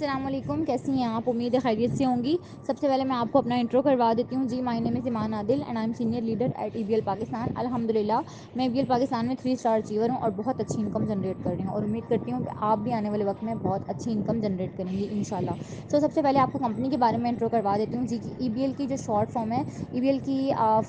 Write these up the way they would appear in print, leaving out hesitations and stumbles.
السلام علیکم، کیسی ہیں آپ؟ امید ہے خیریت سے ہوں گی۔ سب سے پہلے میں آپ کو اپنا انٹرو کروا دیتی ہوں۔ جی، مائی name is Iman Adil and I am senior leader at E B L Pakistan. الحمدللہ میں ای بی ایل پاکستان میں 3 اسٹار اچیور ہوں اور بہت اچھی انکم جنریٹ کر رہی ہوں، اور امید کرتی ہوں کہ آپ بھی آنے والے وقت میں بہت اچھی انکم جنریٹ کریں گی انشاءاللہ۔ سب سے پہلے آپ کو کمپنی کے بارے میں انٹرو کروا دیتی ہوں۔ جی، ای بی ایل کی جو شارٹ فارم ہے، ای بی ایل کی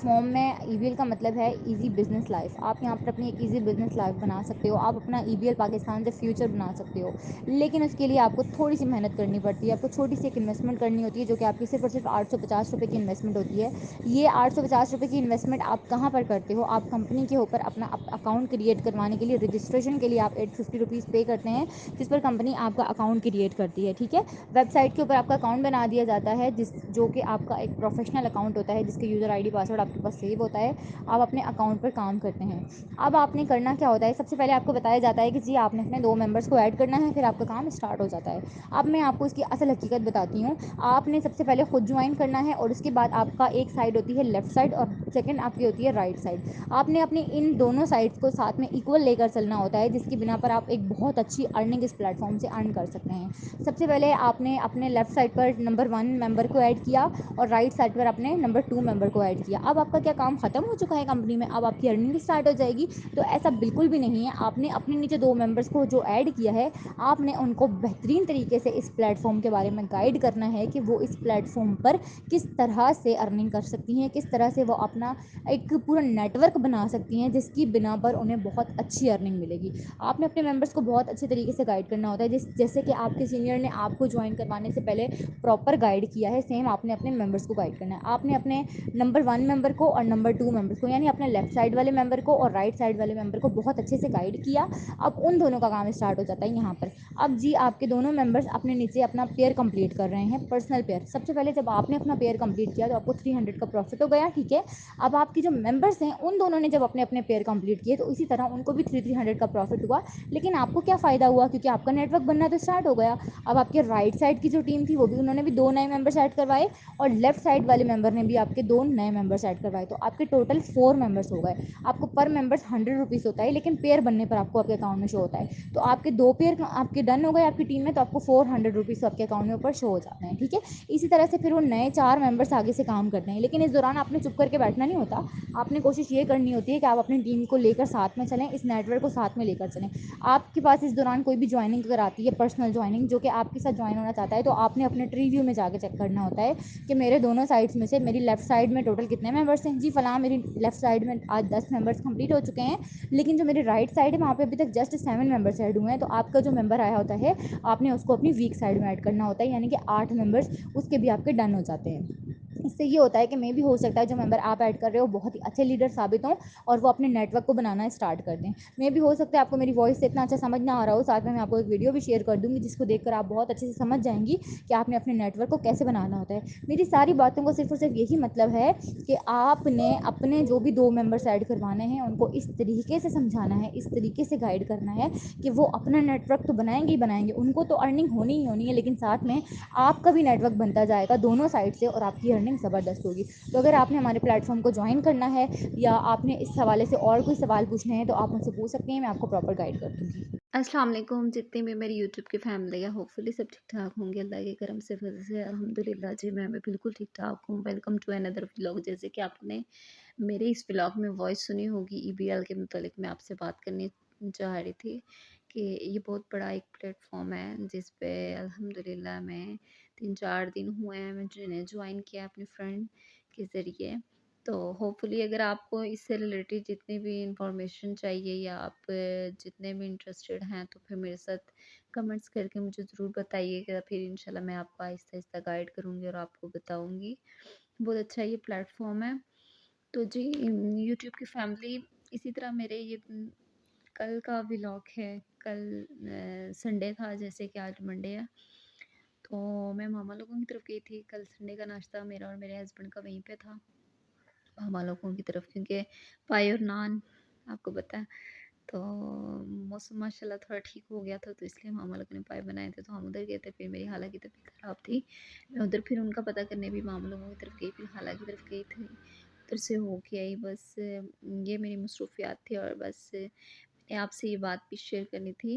فارم میں ای بی ایل کا مطلب ہے ایزی بزنس لائف۔ آپ یہاں پر اپنی ایک ایزی بزنس لائف بنا سکتے ہو، آپ اپنا ای بی ایل پاکستان سے فیوچر بنا سکتے ہو، لیکن اس کے لیے آپ کو تھوڑی سی محنت کرنی پڑتی ہے۔ آپ کو چھوٹی سی ایک انویسٹمنٹ کرنی ہوتی ہے، جو کہ آپ کی صرف اور صرف 850 روپے کی انویسٹمنٹ ہوتی ہے۔ یہ 850 روپے کی انویسٹمنٹ آپ کہاں پر کرتے ہو؟ آپ کمپنی کے اوپر اپنا اکاؤنٹ کریٹ کروانے کے لیے رجسٹریشن کے لیے آپ 850 روپیز پے کرتے ہیں، جس پر کمپنی آپ کا اکاؤنٹ کریٹ کرتی ہے، ٹھیک ہے۔ ویب سائٹ کے اوپر آپ کا اکاؤنٹ بنا دیا جاتا ہے، جو کہ آپ کا ایک پروفیشنل اکاؤنٹ ہوتا ہے، جس کے یوزر آئی ڈی پاسورڈ آپ کے پاس سیو ہوتا ہے۔ آپ اپنے اکاؤنٹ پر کام کرتے ہیں۔ اب آپ نے کرنا کیا ہوتا ہے؟ سب سے پہلے آپ کو بتایا جاتا ہے کہ جی آپ نے اپنے 2 ممبرس کو ایڈ کرنا ہے، پھر آپ کا کام اسٹارٹ ہو جاتا ہے۔ اب میں آپ کو اس کی اصل حقیقت بتاتی ہوں۔ آپ نے سب سے پہلے خود جوائن کرنا ہے، اور اس کے بعد آپ کا ایک سائڈ ہوتی ہے لیفٹ سائڈ اور سیکنڈ آپ کی ہوتی ہے رائٹ سائڈ۔ آپ نے اپنی ان دونوں سائڈس کو ساتھ میں ایکول لے کر چلنا ہوتا ہے، جس کی بنا پر آپ ایک بہت اچھی ارننگ اس پلیٹ فارم سے ارن کر سکتے ہیں۔ سب سے پہلے آپ نے اپنے لیفٹ سائڈ پر نمبر 1 ممبر کو ایڈ کیا، اور رائٹ سائڈ پر اپنے نمبر 2 ممبر کو ایڈ کیا۔ اب آپ کا کیا کام ختم ہو چکا ہے کمپنی میں؟ اب آپ کی ارننگ اسٹارٹ ہو جائے گی؟ تو ایسا بالکل بھی نہیں ہے۔ آپ نے اپنے نیچے 2 ممبرس کو جو ایڈ کیا ہے، آپ نے ان کو بہترین طریقے سے اس پلیٹ فارم کے بارے میں گائیڈ کرنا ہے کہ وہ اس پلیٹ فارم پر کس طرح سے ارننگ کر سکتی ہیں، کس طرح سے وہ اپنا ایک پورا نیٹ ورک بنا سکتی ہیں، جس کی بنا پر انہیں بہت اچھی ارننگ ملے گی۔ آپ نے اپنے ممبرس کو بہت اچھے طریقے سے گائیڈ کرنا ہوتا ہے، جیسے کہ آپ کے سینئر نے آپ کو جوائن کروانے سے پہلے پراپر گائیڈ کیا ہے، سیم آپ نے اپنے ممبرس کو گائیڈ کرنا ہے۔ آپ نے اپنے نمبر 1 ممبر کو اور نمبر 2 ممبر کو، یعنی اپنے لیفٹ سائڈ والے ممبر کو اور رائٹ سائڈ والے ممبر کو بہت اچھے سے گائیڈ کیا۔ اب ان دونوں کا کام اسٹارٹ ہو جاتا ہے یہاں پر۔ اب جی آپ کے دونوں ممبرس اپنے نیچے اپنا پیئر کمپلیٹ کر رہے ہیں، پرسنل پیئر۔ سب سے پہلے جب آپ نے اپنا پیئر کمپلیٹ کیا تو آپ کو 300 کا پروفٹ ہو گیا، ٹھیک ہے۔ اب آپ کے جو ممبرس ہیں ان دونوں نے جب اپنے اپنے پیئر کمپلیٹ کیے تو اسی طرح ان کو بھی 300 کا پروفٹ ہوا، لیکن آپ کو کیا فائدہ ہوا؟ کیونکہ آپ کا نیٹ ورک بننا تو اسٹارٹ ہو گیا۔ اب آپ کے رائٹ سائڈ کی جو ٹیم تھی وہ بھی انہوں نے بھی 2 نئے ممبرس ایڈ کروائے، اور لیفٹ سائڈ والے ممبر نے بھی آپ کے 2 نئے ممبرس ایڈ کروائے، تو آپ کے ٹوٹل 4 ممبرس ہو گئے۔ آپ کو پر ممبرس 100 روپیز ہوتا ہے، لیکن پیئر بننے پر آپ کو آپ کے اکاؤنٹ میں شو ہوتا ہے۔ تو آپ کے 2 پیئر آپ کے ڈن ہو گئے آپ کی ٹیم میں، تو آپ کو 400 روپیز آپ کے اکاؤنٹ میں اوپر شو ہو جاتے ہیں، ٹھیک ہے۔ اسی طرح سے پھر وہ نئے 4 ممبرس آگے سے کام کرتے ہیں، لیکن اس دوران آپ نے چپ کر کے بیٹھنا نہیں ہوتا۔ آپ نے کوشش یہ کرنی ہوتی ہے کہ آپ اپنی ٹیم کو لے کر ساتھ میں چلیں، اس نیٹ ورک کو ساتھ میں لے کر چلیں۔ آپ کے پاس اس دوران کوئی بھی جوائننگ اگر آتی ہے، پرسنل جوائننگ جو کہ آپ کے ساتھ جوائن ہونا چاہتا ہے، تو آپ نے اپنے ٹری ویو میں جا کے چیک کرنا ہوتا ہے کہ میرے دونوں سائڈس میں سے میری لیفٹ سائڈ میں ٹوٹل کتنے ممبرس ہیں۔ جی فلاں میری لیفٹ سائڈ میں آج 10 ممبرس کمپلیٹ ہو چکے ہیں، لیکن جو میری رائٹ سائڈ ہے وہاں پہ ابھی تک جسٹ 7 ممبرس ایڈ ہوئے ہیں۔ تو آپ کا جو ممبر آیا ہوتا ہے آپ نے اس کو اپنی ویک سائڈ میں ایڈ کرنا ہوتا ہے، یعنی کہ 8 ممبرس اس کے بھی آپ کے ڈن ہو جاتے ہیں۔ اس سے یہ ہوتا ہے کہ میں بھی ہو سکتا ہے جو ممبر آپ ایڈ کر رہے ہو بہت ہی اچھے لیڈر ثابت ہوں اور وہ اپنے نیٹ ورک کو بنانا اسٹارٹ کر دیں۔ میں بھی ہو سکتا ہے آپ کو میری وائس سے اتنا اچھا سمجھ نہ آ رہا ہو، ساتھ میں آپ کو ایک ویڈیو بھی شیئر کر دوں گی، جس کو دیکھ کر آپ بہت اچھے سے سمجھ جائیں گی کہ آپ نے اپنے نیٹ ورک کو کیسے بنانا ہوتا ہے۔ میری ساری باتوں کو صرف اور صرف یہی مطلب ہے کہ آپ نے اپنے جو بھی 2 ممبرس ایڈ کروانے ہیں ان کو اس طریقے سے سمجھانا ہے، اس طریقے سے گائیڈ کرنا ہے کہ وہ اپنا نیٹ ورک تو بنائیں گے ہی بنائیں گے، ان کو تو ارننگ ہونی ہی ہونی ہے، لیکن ساتھ میں آپ کا بھی نیٹ ورک بنتا جائے گا دونوں سائڈ سے، اور آپ کی ارننگ زبردست ہوگی۔ تو اگر آپ نے ہمارے پلیٹ فارم کو جوائن کرنا ہے یا آپ نے اس حوالے سے اور کوئی سوال پوچھنے ہیں تو آپ مجھ سے پوچھ سکتے ہیں، میں آپ کو پراپر گائیڈ کر دوں گی۔ السلام علیکم، جتنے بھی میری یوٹیوب کی فیملی ہے، ہوپ فلی سب ٹھیک ٹھاک ہوں گے اللہ کے کرم سے فضل سے الحمدللہ۔ جی میں بھی بالکل ٹھیک ٹھاک ہوں۔ ویلکم ٹو اندر ولاگ۔ جیسے کہ آپ نے میرے اس ولاگ میں وائس سنی ہوگی، ای بی ایل کے متعلق میں آپ سے بات کرنی چاہ رہی تھی کہ یہ بہت بڑا ایک پلیٹ فارم ہے جس پہ الحمدللہ میں 3-4 دن ہوئے ہیں میں نے جوائن کیا اپنی فرینڈ کے ذریعے۔ تو ہوپ فلی اگر آپ کو اس سے ریلیٹڈ جتنی بھی انفارمیشن چاہیے یا آپ جتنے بھی انٹرسٹڈ ہیں تو پھر میرے ساتھ کمنٹس کر کے مجھے ضرور بتائیے گا، پھر انشاءاللہ میں آپ کو آہستہ آہستہ گائیڈ کروں گی اور آپ کو بتاؤں گی۔ بہت اچھا یہ پلیٹ فارم ہے۔ تو جی یوٹیوب کی فیملی، اسی طرح میرے یہ کل کا ولاگ ہے، کل سنڈے تھا جیسے کہ آج منڈے ہے، تو میں ماما لوگوں کی طرف گئی تھی۔ کل سنڈے کا ناشتہ میرا اور میرے ہسبینڈ کا وہیں پہ تھا، ماما لوگوں کی طرف، کیونکہ پائے اور نان آپ کو پتہ ہے۔ تو موسم ماشاءاللہ تھوڑا ٹھیک ہو گیا تھا، تو اس لیے ماما لوگوں نے پائے بنائے تھے، تو ہم ادھر گئے تھے۔ پھر میری خالہ کی طبیعت خراب تھی، میں ادھر پھر ان کا پتہ کرنے بھی ماما لوگوں کی طرف گئی، پھر خالہ کی طرف گئی تھی، ادھر سے ہو کے آئی۔ بس یہ میری مصروفیات تھی، اور بس میں نے آپ سے یہ بات بھی شیئر کرنی تھی